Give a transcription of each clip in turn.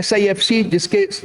SIFC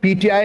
PTI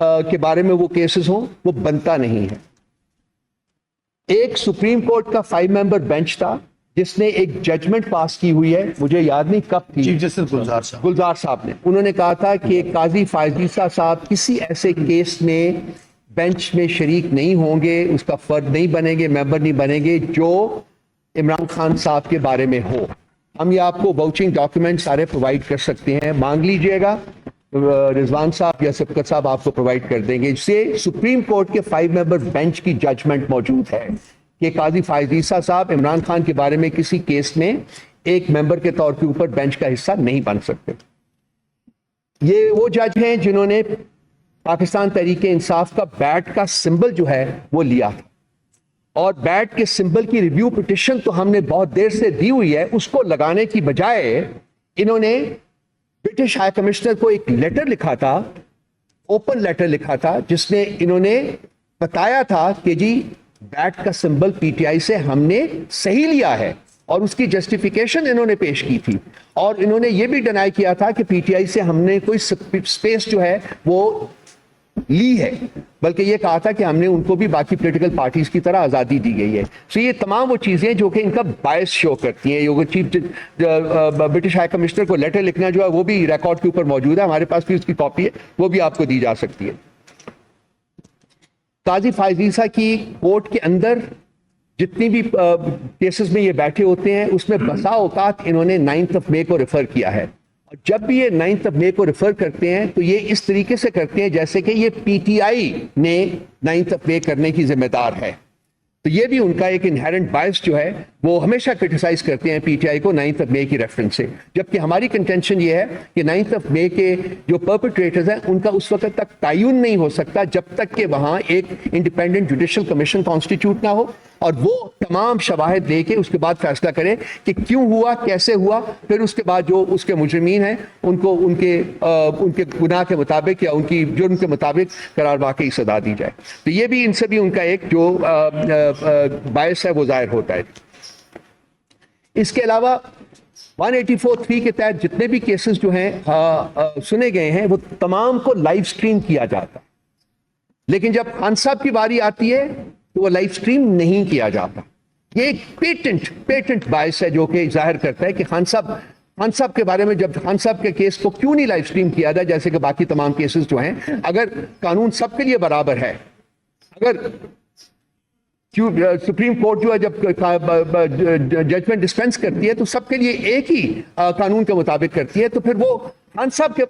کے بارے میں وہ کیسز ہوں، وہ بنتا نہیں ہے۔ ایک سپریم کورٹ کا 5 ممبر بینچ تھا جس نے ایک ججمنٹ پاس کی ہوئی ہے، مجھے یاد نہیں کب تھی، چیف جسٹس گلزار صاحب نے، انہوں نے کہا تھا کہ قاضی فائز عیسیٰ صاحب کسی ایسے کیس میں بینچ میں شریک نہیں ہوں گے، اس کا فرد نہیں بنیں گے، ممبر نہیں بنیں گے جو عمران خان صاحب کے بارے میں ہو۔ ہم یہ آپ کو واؤچنگ ڈاکیومنٹ سارے پرووائڈ کر سکتے ہیں، مانگ لیجئے گا، رضوان صاحب یا سبقت صاحب آپ کو پرووائڈ کر دیں گے۔ اس سے سپریم کورٹ کے 5 ممبر بینچ کی ججمنٹ موجود ہے کہ قاضی فائز عیسیٰ صاحب عمران خان کے بارے میں کسی کیس میں ایک ممبر کے طور کے اوپر بینچ کا حصہ نہیں بن سکتے۔ یہ وہ جج ہیں جنہوں نے پاکستان تحریک انصاف کا بیٹ کا سمبل جو ہے وہ لیا تھا، اور بیٹ کے سمبل کی ریویو پٹیشن تو ہم نے بہت دیر سے دی ہوئی ہے، اس کو لگانے کی بجائے انہوں نے برٹش ہائی کمشنر کو ایک لیٹر لکھا تھا، اوپن لیٹر لکھا تھا، جس نے انہوں نے بتایا تھا کہ جی بیٹ کا سمبل پی ٹی آئی سے ہم نے صحیح لیا ہے، اور اس کی جسٹیفیکیشن انہوں نے پیش کی تھی، اور انہوں نے یہ بھی ڈینائی کیا تھا کہ پی ٹی آئی سے ہم نے کوئی سپیس جو ہے وہ لی ہے، بلکہ یہ کہا تھا کہ ہم نے ان کو بھی باقی پولیٹیکل پارٹیز کی طرح آزادی دی گئی ہے۔ سو یہ تمام وہ چیزیں جو کہ ان کا باعث شو کرتی ہیں۔ یہ چیف برٹش ہائی کمشنر کو لیٹر لکھنا جو ہے وہ بھی ریکارڈ کے اوپر موجود ہے، ہمارے پاس بھی اس کی کاپی ہے، وہ بھی آپ کو دی جا سکتی ہے۔ قاضی فائز عیسیٰ کی کورٹ کے اندر جتنی بھی کیسز میں یہ بیٹھے ہوتے ہیں، اس میں بسا اوقات انہوں نے 9 مئی کو ریفر کیا ہے، اور جب بھی یہ 9 مئی کو ریفر کرتے ہیں تو یہ اس طریقے سے کرتے ہیں جیسے کہ یہ پی ٹی آئی نے 9 مئی کرنے کی ذمہ دار ہے۔ تو یہ بھی ان کا ایک انہیرنٹ باعث جو ہے وہ ہمیشہ کرٹیسائز کرتے ہیں پی ٹی آئی کو 9 مئی کی ریفرنس سے، جبکہ ہماری کنٹینشن یہ ہے کہ 9 مئی کے جو پرپیٹریٹرز ہیں ان کا اس وقت تک تعین نہیں ہو سکتا جب تک کہ وہاں ایک انڈیپینڈنٹ جوڈیشل کمیشن کانسٹیٹیوٹ نہ ہو، اور وہ تمام شواہد لے کے اس کے بعد فیصلہ کرے کہ کیوں ہوا، کیسے ہوا، پھر اس کے بعد جو اس کے مجرمین ہیں ان کو ان کے گناہ کے مطابق یا ان کی جرم کے مطابق قرار واقعی سزا دی جائے۔ تو یہ بھی ان سے بھی ان کا ایک جو باعث ہے وہ ظاہر ہوتا ہے۔ اس کے علاوہ 184(3) کے تحت جتنے بھی کیسز جو ہیں سنے گئے ہیں وہ تمام کو لائیو سٹریم کیا جاتا ہے، لیکن جب خان صاحب کی باری آتی ہے تو وہ لائیو سٹریم نہیں کیا جاتا۔ یہ ایک پیٹنٹ باعث ہے جو کہ ظاہر کرتا ہے کہ خان صاحب کے بارے میں، جب خان صاحب کے کیس کو کیوں نہیں لائیو سٹریم کیا جائے جیسے کہ باقی تمام کیسز جو ہیں، اگر قانون سب کے لیے برابر ہے، اگر سپریم کورٹ جو ہے جب ججمنٹ ڈسپینس کرتی ہے تو سب کے لیے ایک ہی قانون کے مطابق کرتی ہے، تو پھر وہ خان صاحب کے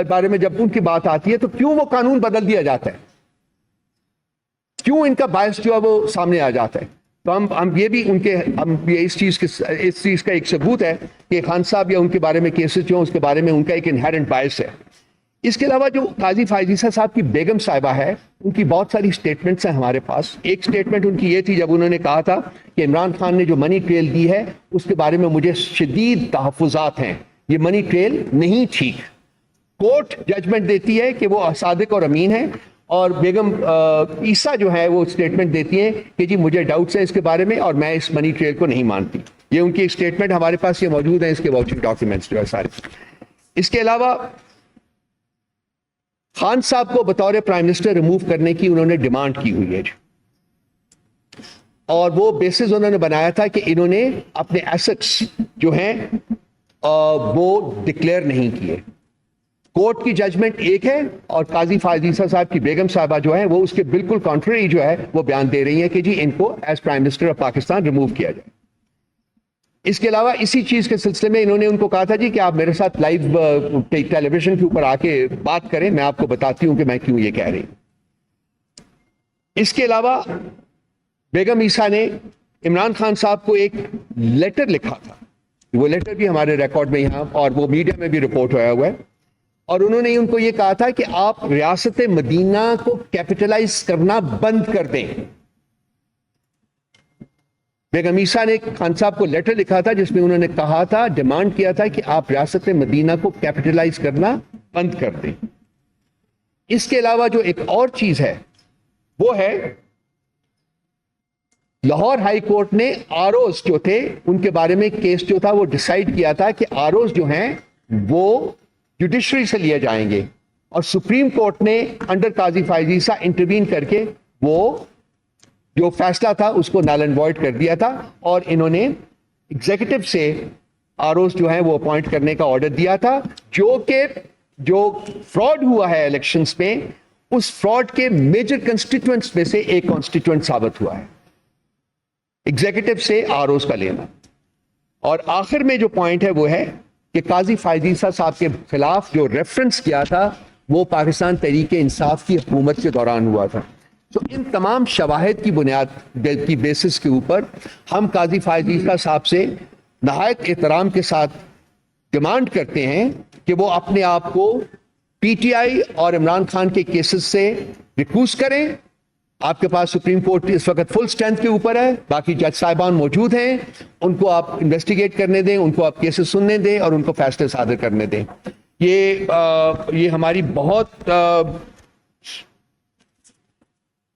بارے میں جب ان کی بات آتی ہے تو کیوں وہ قانون بدل دیا جاتا ہے، کیوں ان کا باعث جو ہے وہ سامنے آ جاتا ہے؟ تو ہم یہ بھی اس چیز کا ایک ثبوت ہے کہ خان صاحب یا ان کے بارے میں کیسز جو ہیں اس کے بارے میں ان کا ایک انہیرنٹ باعث ہے۔ اس کے علاوہ جو قاضی فائز عیسیٰ صاحب کی بیگم صاحبہ ہے، ان کی بہت ساری سٹیٹمنٹس ہیں ہمارے پاس۔ ایک سٹیٹمنٹ ان کی یہ تھی جب انہوں نے کہا تھا کہ عمران خان نے جو منی ٹریل دی ہے اس کے بارے میں مجھے شدید تحفظات ہیں، یہ منی ٹریل نہیں تھی۔ کورٹ ججمنٹ دیتی ہے کہ وہ صادق اور امین ہیں، اور بیگم عیسیٰ جو ہے وہ سٹیٹمنٹ دیتی ہیں کہ جی مجھے ڈاؤٹس ہیں اس کے بارے میں اور میں اس منی ٹریل کو نہیں مانتی۔ یہ ان کی ایک سٹیٹمنٹ ہمارے پاس یہ موجود ہیں، اس کے واؤچنگ ڈاکیومنٹس جو ہے سارے۔ اس کے علاوہ خان صاحب کو بطور پرائم منسٹر ریموو کرنے کی انہوں نے ڈیمانڈ کی ہوئی ہے، اور وہ بیسز انہوں نے بنایا تھا کہ انہوں نے اپنے ایسٹس جو ہیں وہ ڈکلیئر نہیں کیے۔ کورٹ کی ججمنٹ ایک ہے اور قاضی فائز عیسیٰ صاحب کی بیگم صاحبہ جو ہے وہ اس کے بالکل کانٹریری جو ہے وہ بیان دے رہی ہیں کہ جی ان کو as prime minister of Pakistan remove کیا جائے۔ اس کے علاوہ اسی چیز کے سلسلے میں انہوں نے ان کو کہا تھا جی کہ آپ میرے ساتھ لائیو ٹیلی ویژن کے اوپر آ کے بات کریں، میں آپ کو بتاتی ہوں کہ میں کیوں یہ کہہ رہی ہوں۔ اس کے علاوہ بیگم عیسیٰ نے عمران خان صاحب کو ایک لیٹر لکھا تھا، وہ لیٹر بھی ہمارے ریکارڈ میں یہاں اور وہ میڈیا میں بھی رپورٹ ہوا ہوا ہے، اور انہوں نے ان کو یہ کہا تھا کہ آپ ریاست مدینہ کو کیپٹلائز کرنا بند کر دیں۔ بیگم عیسیٰ نے خان صاحب کو لیٹر لکھا تھا جس میں انہوں نے کہا تھا، ڈیمانڈ کیا تھا کہ آپ ریاست مدینہ کو کیپٹلائز کرنا بند کر دیں۔ اس کے علاوہ جو ایک اور چیز ہے وہ ہے لاہور ہائی کورٹ نے آروز جو تھے ان کے بارے میں کیس جو تھا وہ ڈیسائیڈ کیا تھا کہ آروز جو ہیں وہ جوڈیشری سے لیے جائیں گے، اور سپریم کورٹ نے انڈر قاضی فائز عیسیٰ انٹروین کر کے وہ جو فیصلہ تھا اس کو نل اینڈ وائڈ کر دیا تھا، اور انہوں نے ایگزیکٹو سے آرઓز جو ہیں وہ اپوائنٹ کرنے کا آرڈر دیا تھا، جو فراڈ ہوا ہے الیکشنز میں، اس فراڈ کے میجر کنسٹیٹوئنٹس میں سے ایک کانسٹیٹوئنٹ ثابت ہوا ہے، ایگزیکٹو سے آرઓز کا لینا۔ اور آخر میں جو پوائنٹ ہے وہ ہے کہ قاضی فائز عیسیٰ صاحب کے خلاف جو ریفرنس کیا تھا وہ پاکستان تحریک انصاف کی حکومت کے دوران ہوا تھا۔ تو ان تمام شواہد کی بنیاد کی بیسس کے اوپر ہم قاضی فائز عیسیٰ صاحب سے نہایت احترام کے ساتھ ڈیمانڈ کرتے ہیں کہ وہ اپنے آپ کو پی ٹی آئی اور عمران خان کے کیسز سے ریکوز کریں۔ آپ کے پاس سپریم کورٹ اس وقت فل اسٹرینتھ کے اوپر ہے، باقی جج صاحبان موجود ہیں، ان کو آپ انویسٹیگیٹ کرنے دیں، ان کو آپ کیسز سننے دیں اور ان کو فیصلے صادر کرنے دیں۔ یہ ہماری بہت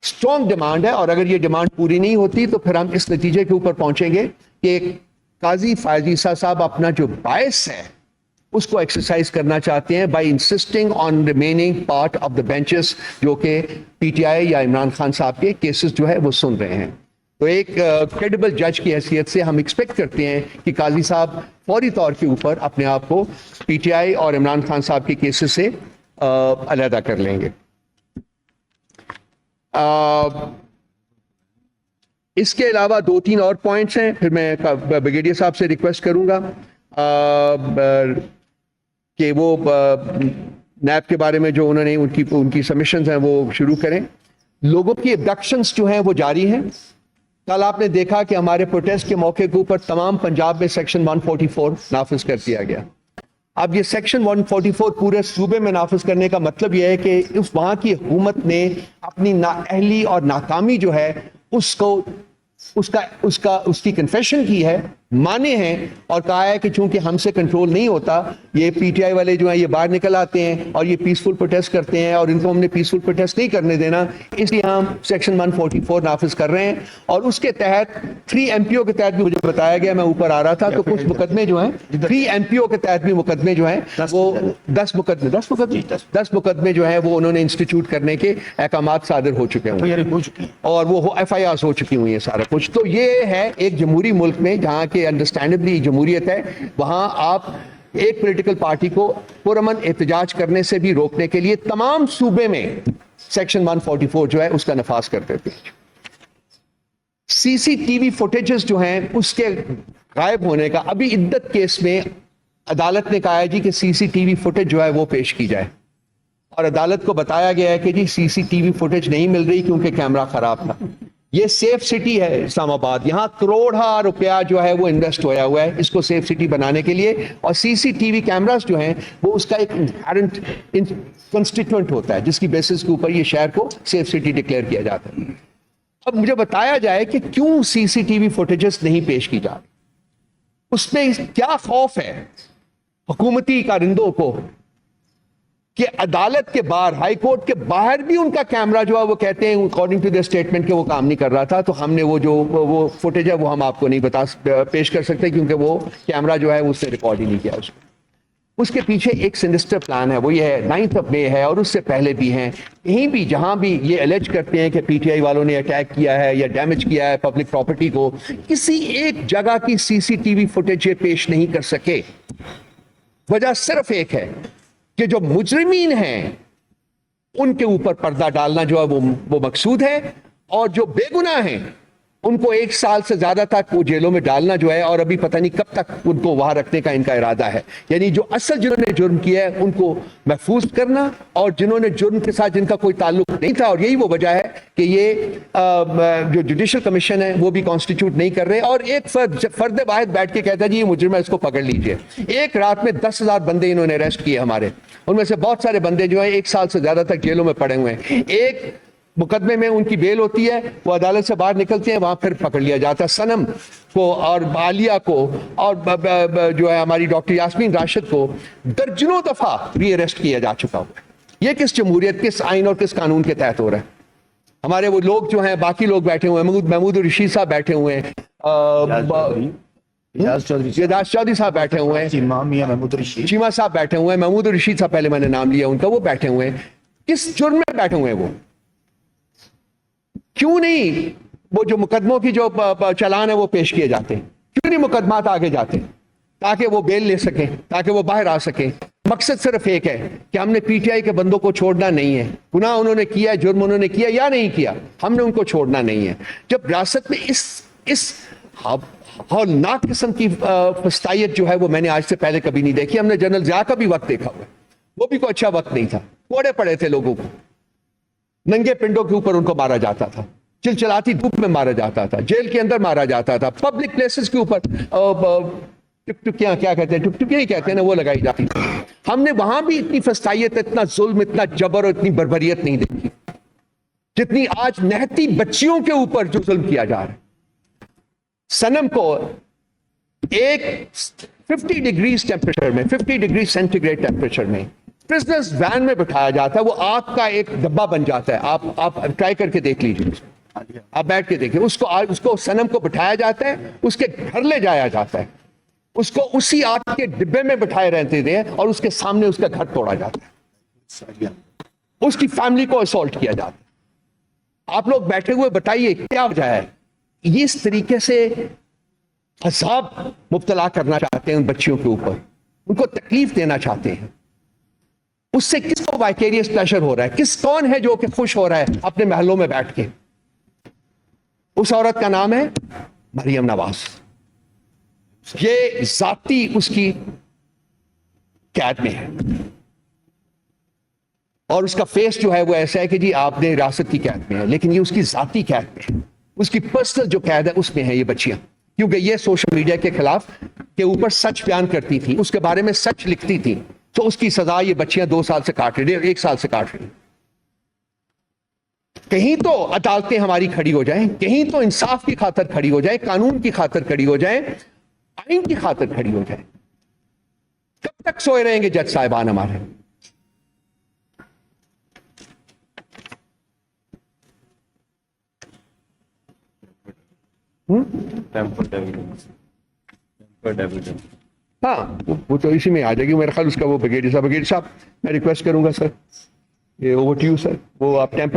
اسٹرانگ ڈیمانڈ ہے، اور اگر یہ ڈیمانڈ پوری نہیں ہوتی تو پھر ہم اس نتیجے کے اوپر پہنچیں گے کہ قاضی فائز عیسیٰ صاحب اپنا جو باعث ہے اس کو ایکسرسائز کرنا چاہتے ہیں by insisting on remaining part of the benches, جو کہ پی ٹی آئی یا عمران خان صاحب کے کیسز جو ہے وہ سن رہے ہیں۔ تو ایک کریڈیبل جج کی حیثیت سے ہم ایکسپیکٹ کرتے ہیں کہ قاضی صاحب فوری طور کے اوپر اپنے آپ کو پی ٹی آئی اور عمران خان صاحب کے کیسز سے علیحدہ کر لیں گے۔ اس کے علاوہ دو تین اور پوائنٹس ہیں، پھر میں بریگیڈیئر صاحب سے ریکویسٹ کروں گا کہ وہ نیب کے بارے میں جو انہوں نے ان کی سبمیشنز ہیں وہ شروع کریں۔ لوگوں کی ابڈکشنز جو ہیں وہ جاری ہیں۔ کل آپ نے دیکھا کہ ہمارے پروٹیسٹ کے موقع کے اوپر تمام پنجاب میں سیکشن 144 نافذ کر دیا گیا۔ اب یہ سیکشن 144 پورے صوبے میں نافذ کرنے کا مطلب یہ ہے کہ وہاں کی حکومت نے اپنی نااہلی اور ناکامی جو ہے اس کی کنفیشن کی ہے، مانے ہیں، اور کہا ہے کہ چونکہ ہم سے کنٹرول نہیں ہوتا، یہ پی ٹی آئی والے جو ہیں یہ باہر نکل آتے ہیں اور یہ پیسفل پروٹیسٹ کرتے ہیں، اور ان کو ہم نے پیسفل پروٹیسٹ نہیں کرنے دینا، اس لیے ہم سیکشن 144 نافذ کر رہے ہیں۔ اور اس کے تحت 3 ایم پی او کے تحت بھی مجھے بتایا گیا، میں اوپر آ رہا تھا تو کچھ مقدمے جو ہیں 3 ایم پی او کے تحت بھی مقدمے جو ہیں وہ 10 مقدمے جو ہیں وہ انہوں نے انسٹیٹیوٹ کرنے کے احکامات صادر ہو چکے ہیں اور وہ ایف آئی آرز ہو چکی ہوئی ہیں سارا کچھ۔ تو یہ ہے ایک جمہوری ملک میں جہاں کے انڈرسٹینڈبلی جمہوریت ہے، وہاں آپ ایک پولیٹیکل پارٹی کو پرامن احتجاج کرنے سے بھی روکنے کے لیے تمام صوبے میں سیکشن 144 جو ہے اس کا نفاذ کر دیتے ہیں۔ سی سی ٹی وی فوٹیجز جو ہیں اس کے غائب ہونے کا، ابھی عدت کیس میں عدالت نے کہا ہے جی کہ سی سی ٹی وی فوٹیج جو ہے وہ پیش کی جائے، اور عدالت کو بتایا گیا ہے کہ جی سی سی ٹی وی فوٹیج نہیں مل رہی کیونکہ کیمرہ خراب تھا۔ یہ سیف سٹی ہے اسلام آباد، یہاں کروڑا روپیہ جو ہے وہ انویسٹ ہوا ہے اس کو سیف سٹی بنانے کے لیے، اور سی سی ٹی وی کیمراز جو ہیں وہ اس کا ایک انہیرنٹ کنسٹیٹوئنٹ ہوتا ہے جس کی بیسس کے اوپر یہ شہر کو سیف سٹی ڈکلیئر کیا جاتا ہے۔ اب مجھے بتایا جائے کہ کیوں سی سی ٹی وی فوٹیجز نہیں پیش کی جا رہی، اس میں کیا خوف ہے حکومتی کارندوں کو کہ عدالت کے باہر، ہائی کورٹ کے باہر بھی ان کا کیمرہ جو ہے وہ کہتے ہیں اکارڈنگ ٹو دی اسٹیٹمنٹ کہ وہ کام نہیں کر رہا تھا، تو ہم نے وہ فوٹیج ہے وہ ہم آپ کو نہیں پیش کر سکتے کیونکہ وہ کیمرہ جو ہے اس سے ریکارڈ ہی نہیں کیا اس کے پیچھے ایک سینسٹر پلان ہے، وہ یہ ہے 9 مئی ہے اور اس سے پہلے بھی ہیں، کہیں بھی جہاں بھی یہ الیج کرتے ہیں کہ پی ٹی آئی والوں نے اٹیک کیا ہے یا ڈیمیج کیا ہے پبلک پراپرٹی کو، کسی ایک جگہ کی سی سی ٹی وی فوٹیج یہ پیش نہیں کر سکے۔ وجہ صرف ایک ہے کہ جو مجرمین ہیں ان کے اوپر پردہ ڈالنا جو ہے وہ مقصود ہے، اور جو بے گناہ ہیں ان کو 1 سال سے زیادہ تک وہ جیلوں میں ڈالنا جو ہے، اور ابھی پتہ نہیں کب تک ان کو وہاں رکھنے کا ان کا ارادہ ہے۔ یعنی جو اصل جنہوں نے جرم کیا ہے ان کو محفوظ کرنا، اور جنہوں نے جرم کے ساتھ جن کا کوئی تعلق نہیں تھا، اور یہی وہ وجہ ہے کہ یہ جو جوڈیشل کمیشن ہے وہ بھی کانسٹیٹیوٹ نہیں کر رہے، اور ایک فرد واحد بیٹھ کے کہتا ہے جی یہ مجرم ہے اس کو پکڑ لیجئے۔ ایک رات میں 10,000 بندے انہوں نے اریسٹ کیے ہمارے، ان میں سے بہت سارے بندے جو ہیں 1 سال سے زیادہ تک جیلوں میں پڑے ہوئے ہیں۔ ایک مقدمے میں ان کی بیل ہوتی ہے، وہ عدالت سے باہر نکلتے ہیں، وہاں پھر پکڑ لیا جاتا ہے۔ سنم کو اور عالیہ کو اور جو ہے ہماری ڈاکٹر یاسمین راشد کو درجنوں دفعہ ری اریسٹ کیا جا چکا ہوا ہے۔ یہ کس جمہوریت، کس آئین اور کس قانون کے تحت ہو رہا ہے؟ ہمارے وہ لوگ جو ہیں باقی لوگ بیٹھے ہوئے ہیں، محمود الرشید صاحب بیٹھے ہوئے ہیں، اعجاز چودھری اعجاز چودھری صاحب بیٹھے ہوئے ہیں, چیمہ میاں محمود رشید, چیمہ صاحب بیٹھے ہوئے ہیں, محمود رشید صاحب پہلے میں نے نام لیا ان کا, وہ بیٹھے ہوئے ہیں. کس جرم میں بیٹھے ہوئے ہیں وہ؟ کیوں نہیں وہ جو مقدموں کی جو چلان ہے وہ پیش کیے جاتے ہیں؟ کیوں نہیں مقدمات آگے جاتے تاکہ وہ بیل لے سکیں, تاکہ وہ باہر آ سکیں؟ مقصد صرف ایک ہے کہ ہم نے پی ٹی آئی کے بندوں کو چھوڑنا نہیں ہے. گناہ انہوں نے کیا, جرم انہوں نے کیا یا نہیں کیا, ہم نے ان کو چھوڑنا نہیں ہے. جب ریاست میں اس ہولناک قسم کی فسطائیت جو ہے وہ میں نے آج سے پہلے کبھی نہیں دیکھی. ہم نے جنرل ضیاء کا بھی وقت دیکھا ہوا, وہ بھی کوئی اچھا وقت نہیں تھا. کوڑے پڑے تھے لوگوں کو, ننگے پنڈوں کے اوپر ان کو مارا جاتا تھا, چلچلاتی دھوپ میں مارا جاتا تھا, جیل کے اندر مارا جاتا تھا, پبلک پلیسز کے اوپر ٹکٹکیاں کیا کہتے ہیں, ٹکٹکیاں ہی کہتے ہیں نا, وہ لگائی جاتی تھی. ہم نے وہاں بھی اتنی فسطائیت, اتنا ظلم, اتنا جبر اور اتنی بربریت نہیں دیکھی جتنی آج نہتی بچیوں کے اوپر جو ظلم کیا جا رہا ہے. سنم کو ایک 50 ڈگریز ٹیمپریچر میں, 50 ڈگری سینٹی گریڈ ٹیمپریچر میں پرزنرز وین میں بٹھایا جاتا ہے. وہ آگ کا ایک ڈبہ بن جاتا ہے. آپ ٹرائی کر کے دیکھ لیجیے, آپ بیٹھ کے دیکھیں. اس کو سنم کو بٹھایا جاتا ہے, اس کے گھر لے جایا جاتا ہے, اس کو اسی آگ کے ڈبے میں بٹھائے رہتے تھے اور اس کے سامنے اس کا گھر توڑا جاتا ہے, اس کی فیملی کو اسالٹ کیا جاتا ہے. آپ لوگ بیٹھے ہوئے بتائیے کیا وجہ ہے؟ یہ اس طریقے سے عذاب مبتلا کرنا چاہتے ہیں ان بچیوں کے اوپر, ان کو تکلیف دینا چاہتے ہیں. اس سے کس کو وائکیریس پلیشر ہو رہا ہے؟ کون ہے جو کہ خوش ہو رہا ہے اپنے محلوں میں بیٹھ کے؟ اس عورت کا نام ہے مریم نواز. یہ ذاتی اس کی قید میں ہے اور اس کا فیس جو ہے وہ ایسا ہے کہ جی آپ نے ریاست کی قید میں ہے, لیکن یہ اس کی ذاتی قید میں ہے, اس کی پرسنل جو قید ہے اس میں ہے یہ بچیاں. کیونکہ یہ سوشل میڈیا کے خلاف کے اوپر سچ بیان کرتی تھی, اس کے بارے میں سچ لکھتی تھی, تو اس کی سزا یہ بچیاں 2 سال سے کاٹ رہی, 1 سال سے کاٹ رہی. کہیں تو عدالتیں ہماری کھڑی ہو جائیں, کہیں تو انصاف کی خاطر کھڑی ہو جائیں, قانون کی خاطر کھڑی ہو جائیں, آئین کی خاطر کھڑی ہو جائیں. کب تک سوئے رہیں گے جج صاحبان ہمارے؟ ہاں وہ تو اسی میں آ جائے گی میرا خیال. اس کا وہ بریگیڈیئر صاحب میں ریکویسٹ کروں گا سر, اوور ٹو یو سر, وہ آپ ٹیمپر